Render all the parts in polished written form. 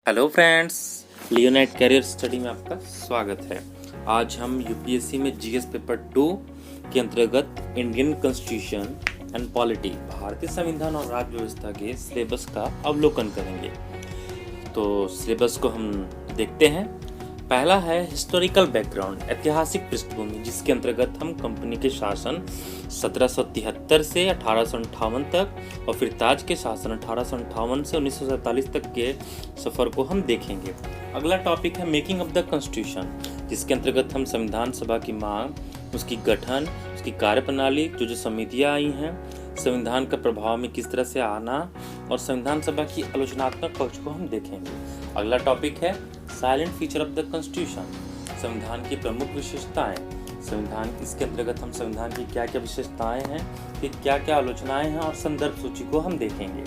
Hello friends, लियोनेट career study में आपका स्वागत है। आज हम यूपीएससी में जीएस पेपर 2 के अंतर्गत इंडियन कॉन्स्टिट्यूशन एंड पॉलिटी, भारतीय संविधान और राज्य व्यवस्था के सिलेबस का अवलोकन करेंगे। तो सिलेबस को हम देखते हैं। पहला है हिस्टोरिकल बैकग्राउंड, ऐतिहासिक पृष्ठभूमि, जिसके अंतर्गत हम कंपनी के शासन 1773 से 1858 तक और फिर ताज के शासन 1858 से 1947 तक के सफर को हम देखेंगे। अगला टॉपिक है मेकिंग ऑफ द कॉन्स्टिट्यूशन, जिसके अंतर्गत हम संविधान सभा की मांग, उसकी गठन, उसकी कार्यप्रणाली, जो समितियां आई हैं, संविधान का प्रभाव में किस तरह से आना और संविधान सभा की आलोचनात्मक पक्ष को हम देखेंगे। अगला टॉपिक है silent feature of the constitution, संविधान की प्रमुख विशेषताएं। संविधान इसके अंतर्गत हम संविधान की क्या क्या विशेषताएं हैं, फिर क्या क्या आलोचनाएं हैं और संदर्भ सूची को हम देखेंगे।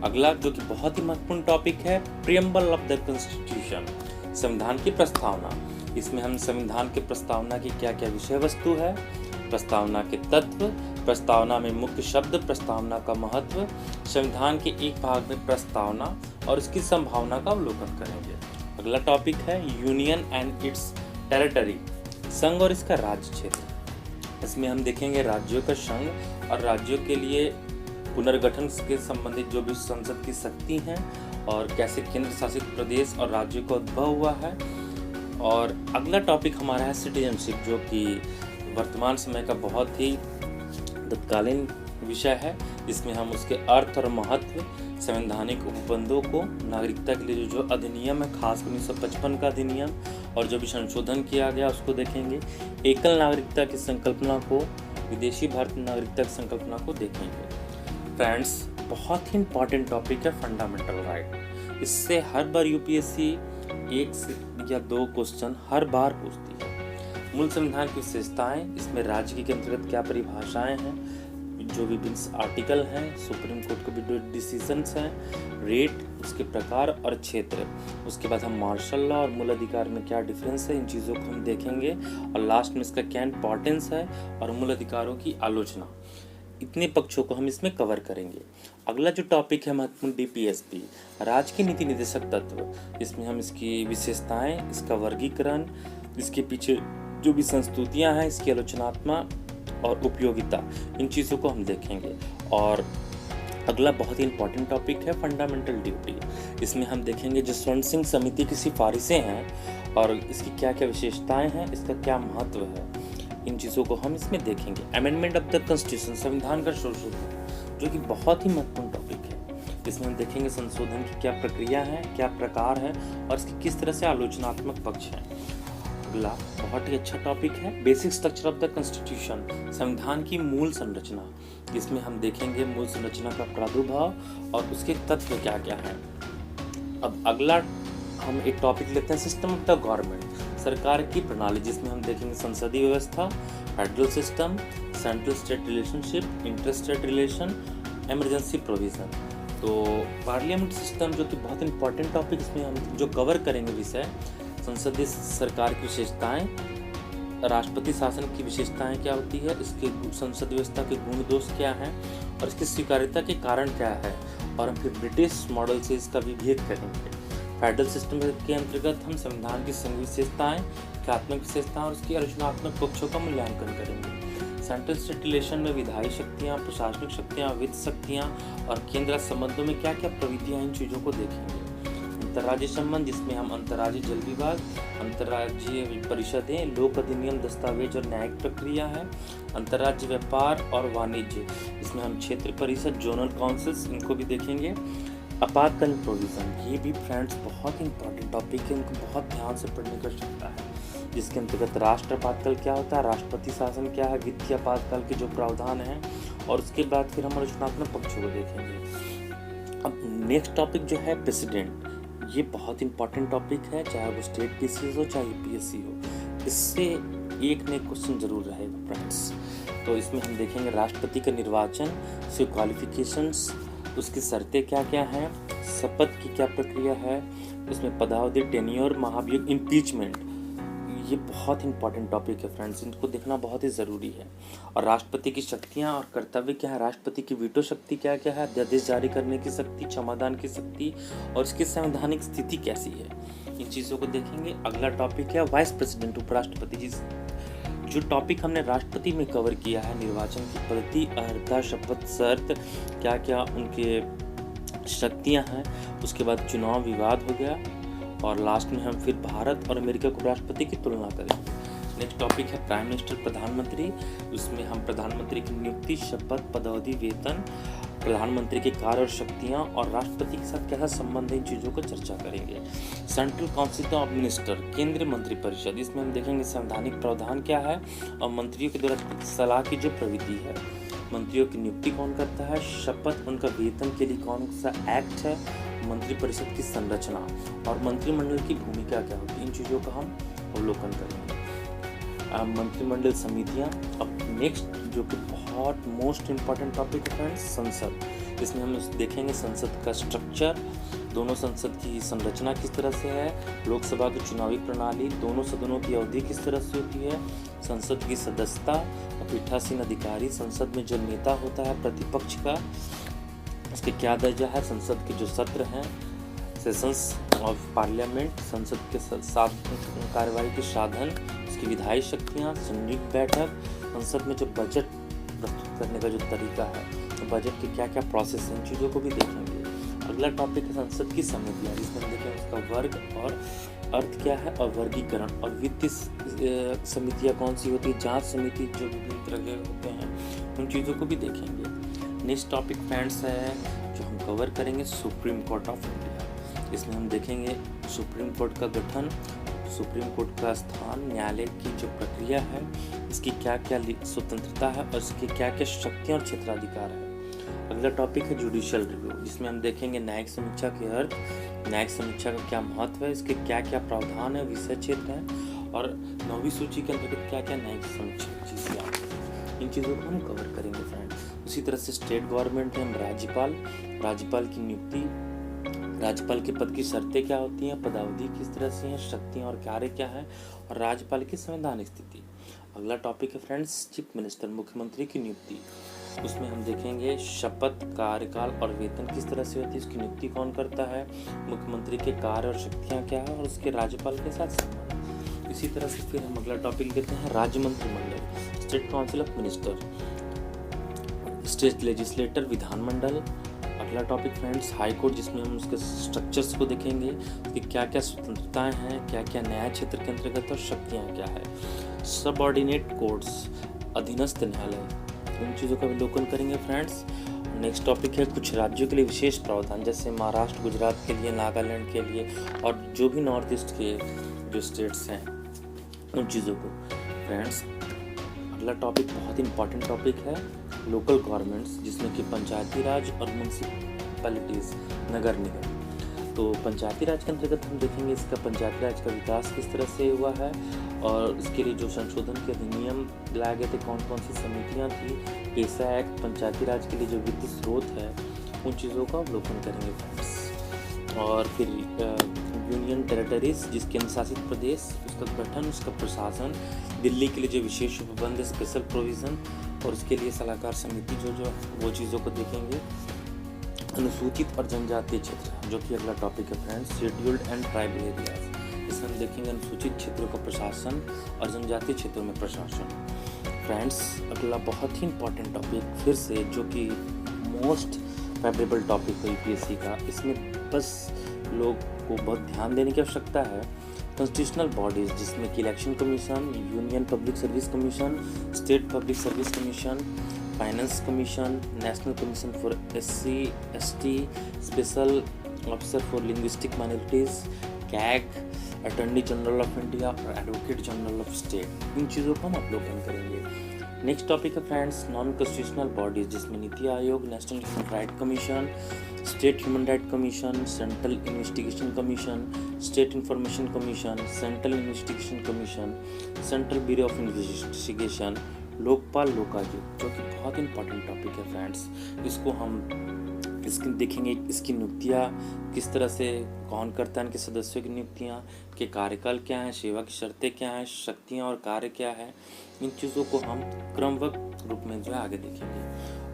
अगला जो कि बहुत ही महत्वपूर्ण टॉपिक है प्रीएम्बल ऑफ द कॉन्स्टिट्यूशन, संविधान की प्रस्तावना। इसमें हम संविधान के प्रस्तावना की क्या क्या विषय वस्तु है, प्रस्तावना के तत्व, प्रस्तावना में मुख्य शब्द, प्रस्तावना का महत्व, संविधान के एक भाग में प्रस्तावना और इसकी संभावना का अवलोकन करेंगे। अगला टॉपिक है यूनियन एंड इट्स टेरिटरी, संघ और इसका राज्य क्षेत्र। इसमें हम देखेंगे राज्यों का संघ और राज्यों के लिए पुनर्गठन के संबंधित जो भी संसद की शक्ति हैं और कैसे केंद्र शासित प्रदेश और राज्यों का उद्भव हुआ है। और अगला टॉपिक हमारा है सिटीजनशिप, जो कि वर्तमान समय का बहुत ही तत्कालीन विषय है। इसमें हम उसके अर्थ और महत्व, संवैधानिक उपबंधों को, नागरिकता के लिए जो अधिनियम है, खास 1955 का अधिनियम और जो भी संशोधन किया गया उसको देखेंगे। एकल नागरिकता की संकल्पना को, विदेशी भारतीय नागरिकता की संकल्पना को देखेंगे। फ्रेंड्स, बहुत ही इंपॉर्टेंट टॉपिक है फंडामेंटल राइट। इससे हर बार यूपीएससी एक से या दो क्वेश्चन हर बार पूछती है। मूल संविधान की विशेषताएं, इसमें राज्य के अंतर्गत क्या परिभाषाएं हैं, जो विभिन्न आर्टिकल हैं, सुप्रीम कोर्ट के भी जो डिसीजंस हैं, रेट, उसके प्रकार और क्षेत्र। उसके बाद हम मार्शल लॉ और मूल अधिकार में क्या डिफरेंस है, इन चीज़ों को हम देखेंगे। और लास्ट में इसका क्या इंपॉर्टेंस है और मूल अधिकारों की आलोचना, इतने पक्षों को हम इसमें कवर करेंगे। अगला जो टॉपिक है महत्वपूर्ण डीपीएसपी, राज्य के नीति निर्देशक तत्व। इसमें हम इसकी विशेषताएं, इसका वर्गीकरण, इसके पीछे जो भी संस्तुतियां हैं, इसकी आलोचनात्मक और उपयोगिता, इन चीज़ों को हम देखेंगे। और अगला बहुत ही इंपॉर्टेंट टॉपिक है फंडामेंटल ड्यूटी। इसमें हम देखेंगे जसवंत सिंह समिति की सिफारिशें हैं और इसकी क्या क्या विशेषताएं हैं, इसका क्या महत्व है, इन चीज़ों को हम इसमें देखेंगे। अमेंडमेंट ऑफ द कॉन्स्टिट्यूशन, संविधान का संशोधन, जो कि बहुत ही महत्वपूर्ण टॉपिक है। इसमें हम देखेंगे संशोधन की क्या प्रक्रिया है, क्या प्रकार है और इसकी किस तरह से आलोचनात्मक पक्ष है। अगला बहुत ही अच्छा टॉपिक है basic structure of the constitution, संविधान की मूल संरचना। इसमें हम देखेंगे मूल संरचना का प्रादुर्भाव और उसके तत्व क्या क्या हैं। अब अगला हम एक टॉपिक लेते हैं सिस्टम ऑफ द गवर्नमेंट, सरकार की प्रणाली, जिसमें हम देखेंगे संसदीय व्यवस्था, federal system, central state relationship, inter state relation, emergency provision. तो पार्लियामेंट सिस्टम जो कि बहुत इंपॉर्टेंट टॉपिक, इसमें हम जो कवर करेंगे विषय, संसदीय सरकार की विशेषताएं, राष्ट्रपति शासन की विशेषताएं क्या होती है, इसके संसद व्यवस्था के गुण दोष क्या हैं और इसकी स्वीकार्यता के कारण क्या है। और हम फिर ब्रिटिश मॉडल से इसका विभेद करेंगे। फेडरल सिस्टम के अंतर्गत हम संविधान की संघ विशेषताएं, क्रियात्मक विशेषताएं और उसकी आलोचनात्मक पक्षों का मूल्यांकन करेंगे। सेंट्रल स्टेट रिलेशन में विधायी शक्तियाँ, प्रशासनिक शक्तियाँ, वित्त शक्तियाँ और केंद्र संबंधों में क्या क्या प्रविधियाँ, इन चीज़ों को देखेंगे। अंतर्राज्यीय संबंध, जिसमें हम अंतर्राज्यीय जल विभाग, अंतर्राज्यीय परिषदें, लोक अधिनियम, दस्तावेज और न्यायिक प्रक्रिया है। अंतर्राज्यीय व्यापार और वाणिज्य, इसमें हम क्षेत्र परिषद, जोनल काउंसिल्स, इनको भी देखेंगे। आपातकालीन प्रोविजन, ये भी फ्रेंड्स बहुत इंपॉर्टेंट टॉपिक है, इनको बहुत ध्यान से पढ़ने की आवश्यकता है। जिसके अंतर्गत राष्ट्र आपातकाल क्या होता है, राष्ट्रपति शासन क्या है, वित्तीय आपातकाल के जो प्रावधान है, और उसके बाद फिर हम आलोचनात्मक पक्षों को देखेंगे। अब नेक्स्ट टॉपिक जो है प्रेसिडेंट, ये बहुत इंपॉर्टेंट टॉपिक है, चाहे वो स्टेट पीसीएस हो चाहे यूपीएससी हो, इससे एक न एक क्वेश्चन जरूर रहेगा फ्रेंड्स। तो इसमें हम देखेंगे राष्ट्रपति का निर्वाचन, उसके क्वालिफिकेशंस, उसकी शर्तें क्या क्या हैं, शपथ की क्या प्रक्रिया है, उसमें पदावधि, टेन्योर, महाभियोग, इम्पीचमेंट, ये बहुत इंपॉर्टेंट टॉपिक है फ्रेंड्स, इनको देखना बहुत ही ज़रूरी है। और राष्ट्रपति की शक्तियाँ और कर्तव्य क्या है, राष्ट्रपति की वीटो शक्ति क्या क्या है, अध्यादेश जारी करने की शक्ति, क्षमादान की शक्ति और इसकी संवैधानिक स्थिति कैसी है, इन चीज़ों को देखेंगे। अगला टॉपिक है वाइस प्रेसिडेंट, उपराष्ट्रपति जी। जो टॉपिक हमने राष्ट्रपति में कवर किया है, निर्वाचन की पद्धति, अर्हता, शपथ, शर्त, क्या क्या उनके शक्तियाँ हैं, उसके बाद चुनाव विवाद हो गया, और लास्ट में हम फिर भारत और अमेरिका को राष्ट्रपति की तुलना करेंगे। नेक्स्ट टॉपिक है प्राइम मिनिस्टर, प्रधानमंत्री। उसमें हम प्रधानमंत्री की नियुक्ति, शपथ, पदावधि, वेतन, प्रधानमंत्री के कार्य और शक्तियाँ और राष्ट्रपति के साथ कैसा संबंध है, इन चीज़ों को चर्चा करेंगे। सेंट्रल काउंसिल ऑफ मिनिस्टर, केंद्रीय मंत्रिपरिषद, इसमें हम देखेंगे संवैधानिक प्रावधान क्या है और मंत्रियों के द्वारा सलाह की जो प्रविधि है, मंत्रियों की नियुक्ति कौन करता है, शपथ, उनका वेतन के लिए कौन सा एक्ट है, मंत्रिपरिषद की संरचना और मंत्रिमंडल की भूमिका क्या होती है, इन चीज़ों का हम अवलोकन करेंगे। मंत्रिमंडल समितियां। अब नेक्स्ट जो कि बहुत मोस्ट इम्पॉर्टेंट टॉपिक है फ्रेंड्स, संसद। इसमें हम देखेंगे संसद का स्ट्रक्चर, दोनों संसद की संरचना किस तरह से है, लोकसभा की चुनावी प्रणाली, दोनों सदनों की अवधि किस तरह से होती है, संसद की सदस्यता, पीठासीन अधिकारी, संसद में जो नेता होता है प्रतिपक्ष का, उसके क्या दर्जा है, संसद के जो सत्र हैं, सेशंस ऑफ पार्लियामेंट, संसद के साथ कार्यवाही के साधन, उसकी विधायी शक्तियाँ, संयुक्त बैठक, संसद में जो बजट प्रस्तुत करने का जो तरीका है, तो बजट के क्या क्या प्रोसेस हैं, इन चीज़ों को भी देखेंगे। अगला टॉपिक है संसद की समितियाँ, जिसमें हम देखेंगे उसका वर्ग और अर्थ क्या है और वर्गीकरण, और वित्तीय समितियाँ कौन सी होती है, जांच समिति जो विभिन्न तरह के होते हैं, उन चीज़ों को भी देखेंगे। नेक्स्ट टॉपिक फ्रेंड्स है जो हम कवर करेंगे, सुप्रीम कोर्ट ऑफ इंडिया। इसमें हम देखेंगे सुप्रीम कोर्ट का गठन, सुप्रीम कोर्ट का स्थान, न्यायालय की जो प्रक्रिया है, इसकी क्या क्या स्वतंत्रता है और इसकी क्या क्या शक्तियाँ और क्षेत्राधिकार है। अगला टॉपिक है जुडिशियल रिव्यू, जिसमें हम देखेंगे न्यायिक समीक्षा के अर्थ, न्यायिक समीक्षा का क्या महत्व है, इसके क्या क्या प्रावधान है, विषय क्षेत्र है और 9वीं सूची के अंतर्गत क्या क्या न्यायिक समीक्षा चीज़ें आती हैं, इन चीज़ों को हम कवर करेंगे फ्रेंड्स। उसी तरह से स्टेट गवर्नमेंट में हम राज्यपाल की नियुक्ति, राज्यपाल के पद की शर्तें क्या होती हैं, पदावधि किस तरह से हैं, शक्तियाँ और कार्य क्या है और राज्यपाल की संवैधानिक स्थिति। अगला टॉपिक है फ्रेंड्स चीफ मिनिस्टर, मुख्यमंत्री की नियुक्ति। उसमें हम देखेंगे शपथ, कार्यकाल और वेतन किस तरह से होती है, इसकी नियुक्ति कौन करता है, मुख्यमंत्री के कार्य और शक्तियाँ क्या है और उसके राज्यपाल के साथ संबंध। इसी तरह से फिर हम अगला टॉपिक लेते हैं राज्य मंत्रिमंडल, state council of minister, state legislator, विधानमंडल। अगला टॉपिक फ्रेंड्स हाई कोर्ट, जिसमें हम उसके स्ट्रक्चर्स को देखेंगे कि क्या क्या स्वतंत्रताएं हैं, क्या क्या न्याय क्षेत्र के अंतर्गत और शक्तियाँ क्या है। सबऑर्डिनेट कोर्ट्स, अधीनस्थ न्यायालय, इन चीज़ों का अवलोकन करेंगे फ्रेंड्स। नेक्स्ट टॉपिक है कुछ राज्यों के लिए विशेष प्रावधान, जैसे महाराष्ट्र, गुजरात के लिए, नागालैंड के लिए और जो भी नॉर्थ ईस्ट के जो स्टेट्स हैं उन चीज़ों को फ्रेंड्स। अगला टॉपिक बहुत इंपॉर्टेंट टॉपिक है लोकल गवर्नमेंट्स, जिसमें कि पंचायती राज और म्यूनसिपैलिटीज़, नगर निगम। तो पंचायती राज के अंतर्गत हम देखेंगे इसका पंचायती राज का विकास किस तरह से हुआ है और इसके लिए जो संशोधन के अधिनियम लाए गए थे, कौन कौन सी समितियां थी, पैसा एक्ट, पंचायती राज के लिए जो वित्तीय स्रोत है, उन चीज़ों का अवलोकन करेंगे फ्रेंड्स। और फिर यूनियन टेरिटरीज, जिसके अनुशासित प्रदेश, उसका गठन, उसका प्रशासन, दिल्ली के लिए जो विशेष उपबंध, स्पेशल प्रोविज़न और उसके लिए सलाहकार समिति जो वो चीज़ों को देखेंगे। अनुसूचित और जनजातीय क्षेत्र, जो कि अगला टॉपिक है friends, scheduled and tribal areas. इसमें हम देखेंगे अनुसूचित क्षेत्रों का प्रशासन और जनजातीय क्षेत्रों में प्रशासन। फ्रेंड्स अगला बहुत ही इंपॉर्टेंट टॉपिक फिर से, जो कि मोस्ट फेवरेबल टॉपिक है यूपीएससी का, इसमें बस लोग को बहुत ध्यान देने की आवश्यकता है। कॉन्स्टिट्यूशनल बॉडीज, जिसमें कि election commission, union public service commission, state public service commission, finance commission, national commission for SC ST, special officer for linguistic minorities, CAG, attorney general of India और एडवोकेट जनरल ऑफ स्टेट, इन चीज़ों को हम अवलोकन करेंगे। Next topic है friends non constitutional bodies, जिसमें NITI Aayog, national human right commission, state human right commission, central investigation commission, state information commission, central investigation commission, central bureau of investigation, Lokpal, Lokayukta, जो कि बहुत इंपॉर्टेंट टॉपिक है फ्रेंड्स। इसको हम इसकी देखेंगे इसकी नियुक्तियाँ किस तरह से कौन करता है, इनके सदस्यों की नियुक्तियाँ के कार्यकाल क्या हैं, सेवा की शर्तें क्या हैं, शक्तियाँ और कार्य क्या है। इन चीज़ों को हम क्रमबद्ध रूप में जो है आगे देखेंगे।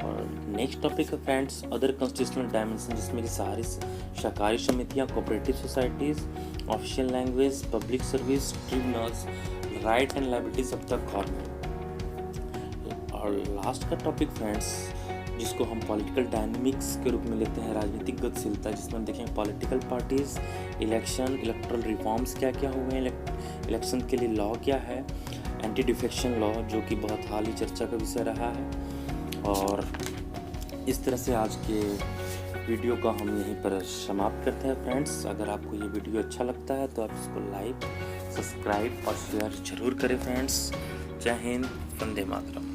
और नेक्स्ट टॉपिक है फ्रेंड्स अदर कॉन्स्टिट्यूशनल डायमेंशन, जिसमें कि सारी सहकारी समितियाँ, cooperative societies, official language, public service, tribunals, right and liabilities of the government. और लास्ट का टॉपिक फ्रेंड्स जिसको हम पॉलिटिकल डायनेमिक्स के रूप में लेते हैं, राजनीतिक गतिशीलता, जिसमें हम देखेंगे political parties, election, electoral reforms क्या क्या हुए हैं, इलेक्शन के लिए लॉ क्या है, एंटी डिफेक्शन लॉ जो कि बहुत हाल ही चर्चा का विषय रहा है। और इस तरह से आज के वीडियो का हम यहीं पर समाप्त करते हैं फ्रेंड्स। अगर आपको ये वीडियो अच्छा लगता है तो आप इसको लाइक, सब्सक्राइब और शेयर जरूर करें फ्रेंड्स। जय हिंद, वंदे मातरम।